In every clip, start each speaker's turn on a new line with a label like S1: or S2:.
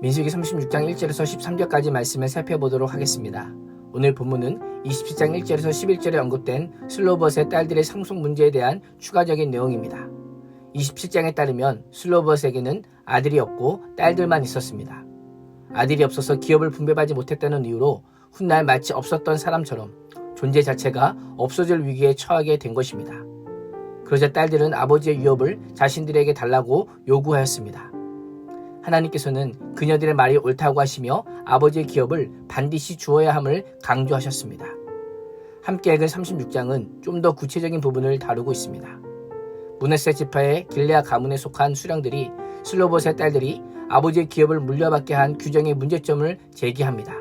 S1: 민수기 36장 1절에서 13절까지 말씀을 살펴보도록 하겠습니다. 오늘 본문은 27장 1절에서 11절에 언급된 슬로봇의 딸들의 상속 문제에 대한 추가적인 내용입니다. 27장에 따르면 슬로봇에게는 아들이 없고 딸들만 있었습니다. 아들이 없어서 기업을 분배받지 못했다는 이유로 훗날 마치 없었던 사람처럼 존재 자체가 없어질 위기에 처하게 된 것입니다. 그러자 딸들은 아버지의 유업을 자신들에게 달라고 요구하였습니다. 하나님께서는 그녀들의 말이 옳다고 하시며 아버지의 기업을 반드시 주어야 함을 강조하셨습니다. 함께 읽은 36장은 좀 더 구체적인 부분을 다루고 있습니다. 므낫세 지파의 길레아 가문에 속한 수령들이 슬로봇의 딸들이 아버지의 기업을 물려받게 한 규정의 문제점을 제기합니다.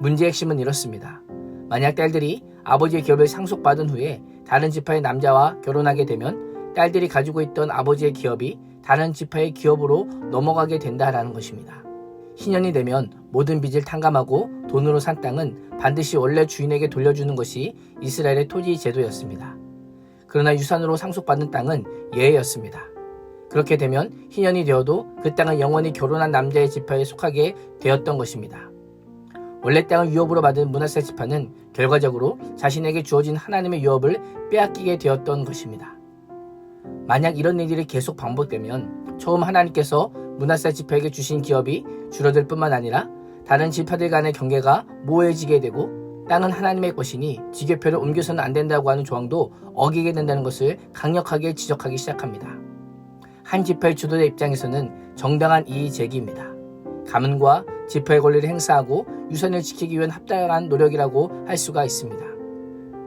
S1: 문제의 핵심은 이렇습니다. 만약 딸들이 아버지의 기업을 상속받은 후에 다른 지파의 남자와 결혼하게 되면 딸들이 가지고 있던 아버지의 기업이 다른 지파의 기업으로 넘어가게 된다라는 것입니다. 신년이 되면 모든 빚을 탕감하고 돈으로 산 땅은 반드시 원래 주인에게 돌려주는 것이 이스라엘의 토지 제도였습니다. 그러나 유산으로 상속받은 땅은 예외였습니다. 그렇게 되면 희년이 되어도 그 땅은 영원히 결혼한 남자의 지파에 속하게 되었던 것입니다. 원래 땅을 유업으로 받은 므낫세 지파는 결과적으로 자신에게 주어진 하나님의 유업을 빼앗기게 되었던 것입니다. 만약 이런 일들이 계속 반복되면 처음 하나님께서 므낫세 지파에게 주신 기업이 줄어들 뿐만 아니라 다른 지파들 간의 경계가 모호해지게 되고 땅은 하나님의 것이니 지교표를 옮겨서는 안 된다고 하는 조항도 어기게 된다는 것을 강력하게 지적하기 시작합니다. 한 지파의 주도자 입장에서는 정당한 이의 제기입니다. 가문과 지파의 권리를 행사하고 유산을 지키기 위한 합당한 노력이라고 할 수가 있습니다.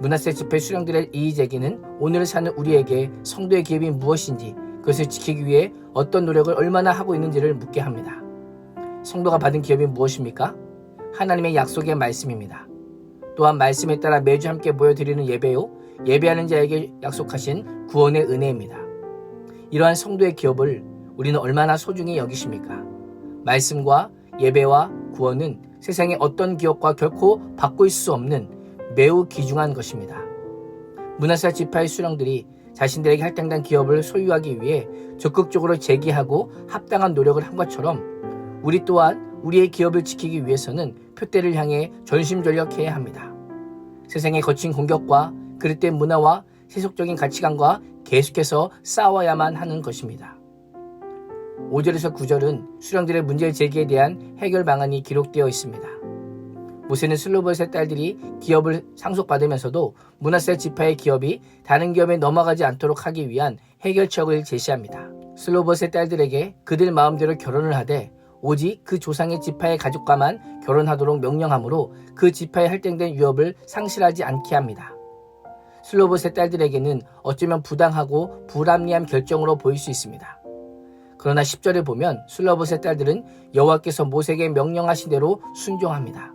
S1: 므낫세 지파의 수령들의 이의 제기는 오늘을 사는 우리에게 성도의 기업이 무엇인지 그것을 지키기 위해 어떤 노력을 얼마나 하고 있는지를 묻게 합니다. 성도가 받은 기업이 무엇입니까? 하나님의 약속의 말씀입니다. 또한 말씀에 따라 매주 함께 모여드리는 예배요, 예배하는 자에게 약속하신 구원의 은혜입니다. 이러한 성도의 기업을 우리는 얼마나 소중히 여기십니까? 말씀과 예배와 구원은 세상의 어떤 기업과 결코 바꿀 수 없는 매우 귀중한 것입니다. 므낫세 지파의 수령들이 자신들에게 할당된 기업을 소유하기 위해 적극적으로 제기하고 합당한 노력을 한 것처럼 우리 또한 우리의 기업을 지키기 위해서는 표대를 향해 전심전력해야 합니다. 세상의 거친 공격과 그릇된 문화와 세속적인 가치관과 계속해서 싸워야만 하는 것입니다. 5절에서 9절은 수령들의 문제 제기에 대한 해결 방안이 기록되어 있습니다. 모세는 슬로봇의 딸들이 기업을 상속받으면서도 므낫세 지파의 기업이 다른 기업에 넘어가지 않도록 하기 위한 해결책을 제시합니다. 슬로봇의 딸들에게 그들 마음대로 결혼을 하되 오직 그 조상의 지파의 가족과만 결혼하도록 명령하므로 그 지파에 할당된 유업을 상실하지 않게 합니다. 슬로봇의 딸들에게는 어쩌면 부당하고 불합리한 결정으로 보일 수 있습니다. 그러나 10절에 보면 슬로봇의 딸들은 여호와께서 모세에게 명령하신 대로 순종합니다.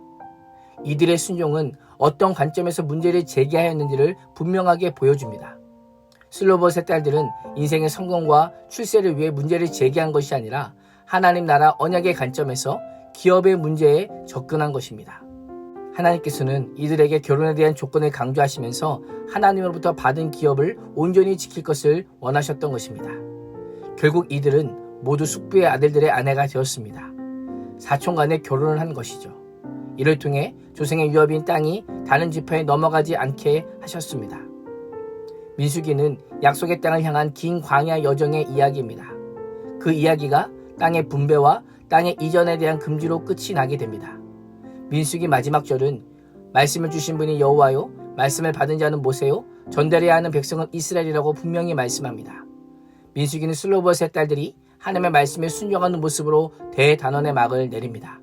S1: 이들의 순종은 어떤 관점에서 문제를 제기하였는지를 분명하게 보여줍니다. 슬로봇의 딸들은 인생의 성공과 출세를 위해 문제를 제기한 것이 아니라 하나님 나라 언약의 관점에서 기업의 문제에 접근한 것입니다. 하나님께서는 이들에게 결혼에 대한 조건을 강조하시면서 하나님으로부터 받은 기업을 온전히 지킬 것을 원하셨던 것입니다. 결국 이들은 모두 숙부의 아들들의 아내가 되었습니다. 사촌 간에 결혼을 한 것이죠. 이를 통해 조상의 유업인 땅이 다른 지파에 넘어가지 않게 하셨습니다. 민수기는 약속의 땅을 향한 긴 광야 여정의 이야기입니다. 그 이야기가 땅의 분배와 땅의 이전에 대한 금지로 끝이 나게 됩니다. 민수기 마지막 절은 말씀을 주신 분이 여호와요, 말씀을 받은 자는 모세요, 전달해야 하는 백성은 이스라엘이라고 분명히 말씀합니다. 민수기는 슬로봇의 딸들이 하나님의 말씀에 순종하는 모습으로 대단원의 막을 내립니다.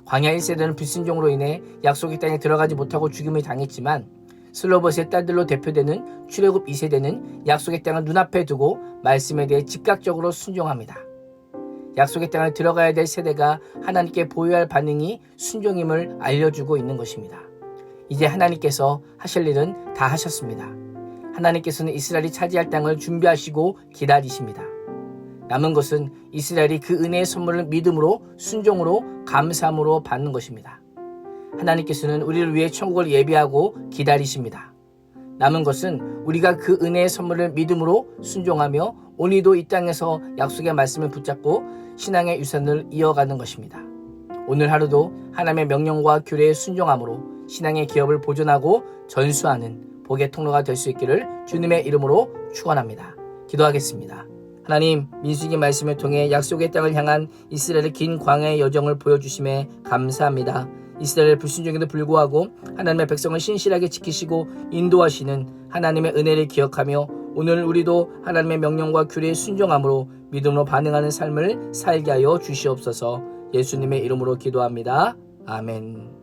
S1: 광야 1세대는 불순종으로 인해 약속의 땅에 들어가지 못하고 죽임을 당했지만 슬로봇의 딸들로 대표되는 출애굽 2세대는 약속의 땅을 눈앞에 두고 말씀에 대해 즉각적으로 순종합니다. 약속의 땅을 들어가야 될 세대가 하나님께 보여야 할 반응이 순종임을 알려주고 있는 것입니다. 이제 하나님께서 하실 일은 다 하셨습니다. 하나님께서는 이스라엘이 차지할 땅을 준비하시고 기다리십니다. 남은 것은 이스라엘이 그 은혜의 선물을 믿음으로 순종으로 감사함으로 받는 것입니다. 하나님께서는 우리를 위해 천국을 예비하고 기다리십니다. 남은 것은 우리가 그 은혜의 선물을 믿음으로 순종하며 오늘도 이 땅에서 약속의 말씀을 붙잡고 신앙의 유산을 이어가는 것입니다. 오늘 하루도 하나님의 명령과 규례에 순종함으로 신앙의 기업을 보존하고 전수하는 복의 통로가 될 수 있기를 주님의 이름으로 축원합니다. 기도하겠습니다. 하나님, 민수기 말씀을 통해 약속의 땅을 향한 이스라엘의 긴 광야의 여정을 보여주심에 감사합니다. 이스라엘의 불순종에도 불구하고 하나님의 백성을 신실하게 지키시고 인도하시는 하나님의 은혜를 기억하며 오늘 우리도 하나님의 명령과 규례에 순종함으로 믿음으로 반응하는 삶을 살게 하여 주시옵소서. 예수님의 이름으로 기도합니다. 아멘.